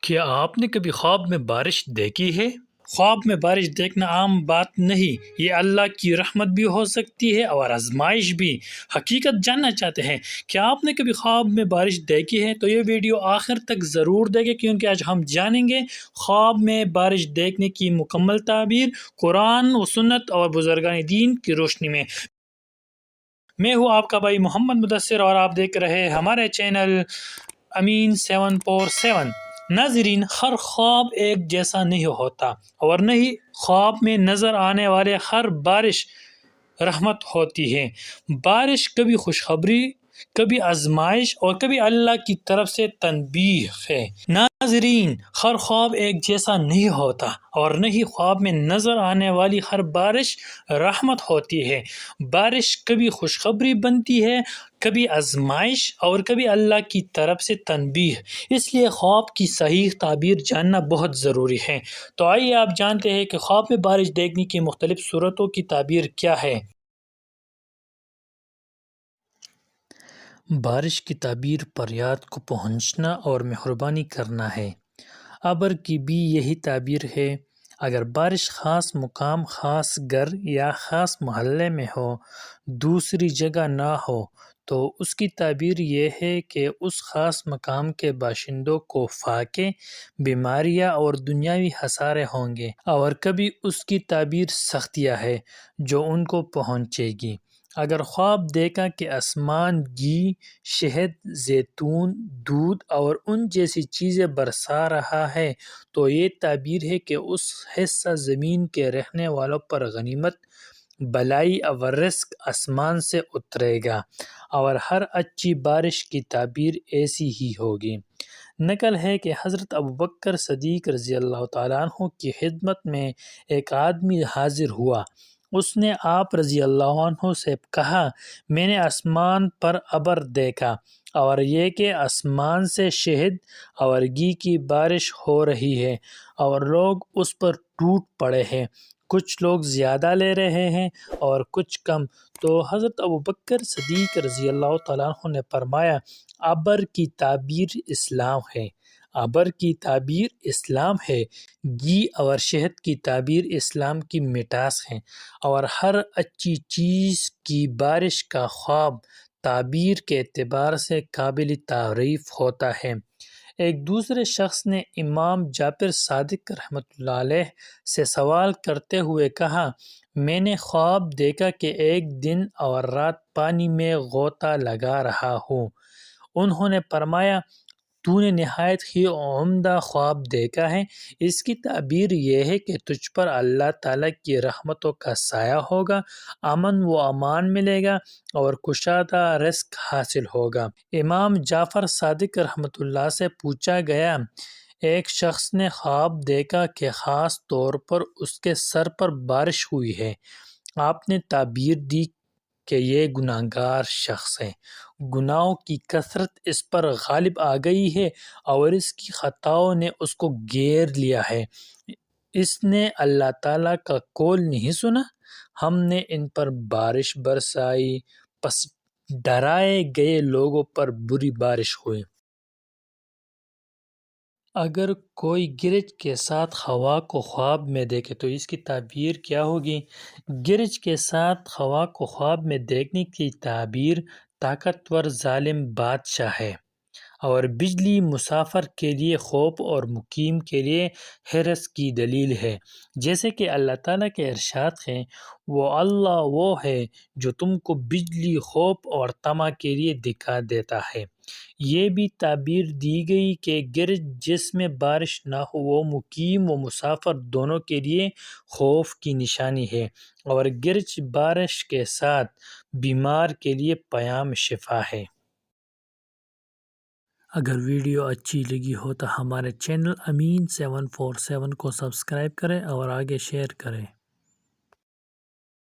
کیا آپ نے کبھی خواب میں بارش دیکھی ہے؟ خواب میں بارش دیکھنا عام بات نہیں، یہ اللہ کی رحمت بھی ہو سکتی ہے اور آزمائش بھی۔ حقیقت جاننا چاہتے ہیں کیا آپ نے کبھی خواب میں بارش دیکھی ہے؟ تو یہ ویڈیو آخر تک ضرور دیکھیں، کیونکہ آج ہم جانیں گے خواب میں بارش دیکھنے کی مکمل تعبیر قرآن و سنت اور بزرگان دین کی روشنی میں۔ میں ہوں آپ کا بھائی محمد مدثر اور آپ دیکھ رہے ہیں ہمارے چینل امین 747۔ ناظرین، ہر خواب ایک جیسا نہیں ہوتا اور نہ ہی خواب میں نظر آنے والے ہر بارش رحمت ہوتی ہے۔ بارش کبھی خوشخبری، کبھی آزمائش اور کبھی اللہ کی طرف سے تنبیہ ہے۔ ناظرین، ہر خواب ایک جیسا نہیں ہوتا اور نہ ہی خواب میں نظر آنے والی ہر بارش رحمت ہوتی ہے۔ بارش کبھی خوشخبری بنتی ہے، کبھی آزمائش اور کبھی اللہ کی طرف سے تنبیہ، اس لیے خواب کی صحیح تعبیر جاننا بہت ضروری ہے۔ تو آئیے آپ جانتے ہیں کہ خواب میں بارش دیکھنے کی مختلف صورتوں کی تعبیر کیا ہے۔ بارش کی تعبیر فریاد کو پہنچنا اور مہربانی کرنا ہے۔ ابر کی بھی یہی تعبیر ہے۔ اگر بارش خاص مقام، خاص گھر یا خاص محلے میں ہو، دوسری جگہ نہ ہو، تو اس کی تعبیر یہ ہے کہ اس خاص مقام کے باشندوں کو فاقے، بیماریاں اور دنیاوی خسارے ہوں گے، اور کبھی اس کی تعبیر سختیاں ہے جو ان کو پہنچے گی۔ اگر خواب دیکھا کہ آسمان گھی، شہد، زیتون، دودھ اور ان جیسی چیزیں برسا رہا ہے تو یہ تعبیر ہے کہ اس حصہ زمین کے رہنے والوں پر غنیمت، بلائی اور رزق آسمان سے اترے گا، اور ہر اچھی بارش کی تعبیر ایسی ہی ہوگی۔ نقل ہے کہ حضرت ابوبکر صدیق رضی اللہ تعالیٰ عنہ کی خدمت میں ایک آدمی حاضر ہوا۔ اس نے آپ رضی اللہ عنہ سے کہا، میں نے آسمان پر ابر دیکھا اور یہ کہ آسمان سے شہد اور گھی کی بارش ہو رہی ہے اور لوگ اس پر ٹوٹ پڑے ہیں، کچھ لوگ زیادہ لے رہے ہیں اور کچھ کم۔ تو حضرت ابوبکر صدیق رضی اللہ تعالیٰ عنہ نے فرمایا، ابر کی تعبیر اسلام ہے، ابر کی تعبیر اسلام ہے، گھی اور شہد کی تعبیر اسلام کی مٹھاس ہے، اور ہر اچھی چیز کی بارش کا خواب تعبیر کے اعتبار سے قابل تعریف ہوتا ہے۔ ایک دوسرے شخص نے امام جعفر صادق رحمۃ اللہ علیہ سے سوال کرتے ہوئے کہا، میں نے خواب دیکھا کہ ایک دن اور رات پانی میں غوطہ لگا رہا ہوں۔ انہوں نے فرمایا، تو نے نہایت ہی عمدہ خواب دیکھا ہے، اس کی تعبیر یہ ہے کہ تجھ پر اللہ تعالیٰ کی رحمتوں کا سایہ ہوگا، امن و امان ملے گا اور کشادہ رزق حاصل ہوگا۔ امام جعفر صادق رحمۃ اللہ سے پوچھا گیا، ایک شخص نے خواب دیکھا کہ خاص طور پر اس کے سر پر بارش ہوئی ہے، آپ نے تعبیر دی کہ یہ گناہگار شخص ہے، گناہوں کی کثرت اس پر غالب آ گئی ہے اور اس کی خطاؤں نے اس کو گھیر لیا ہے، اس نے اللہ تعالیٰ کا قول نہیں سنا، ہم نے ان پر بارش برسائی، پس ڈرائے گئے لوگوں پر بری بارش ہوئی۔ اگر کوئی گرج کے ساتھ ہوا کو خواب میں دیکھے تو اس کی تعبیر کیا ہوگی؟ گرج کے ساتھ ہوا کو خواب میں دیکھنے کی تعبیر طاقتور ظالم بادشاہ ہے، اور بجلی مسافر کے لیے خوف اور مقیم کے لیے حرص کی دلیل ہے۔ جیسے کہ اللہ تعالیٰ کے ارشاد ہیں، وہ اللہ وہ ہے جو تم کو بجلی خوف اور طمع کے لیے دکھا دیتا ہے۔ یہ بھی تعبیر دی گئی کہ گرج جس میں بارش نہ ہو وہ مقیم و مسافر دونوں کے لیے خوف کی نشانی ہے، اور گرج بارش کے ساتھ بیمار کے لیے پیام شفا ہے۔ اگر ویڈیو اچھی لگی ہو تو ہمارے چینل امین 747 کو سبسکرائب کریں اور آگے شیئر کریں۔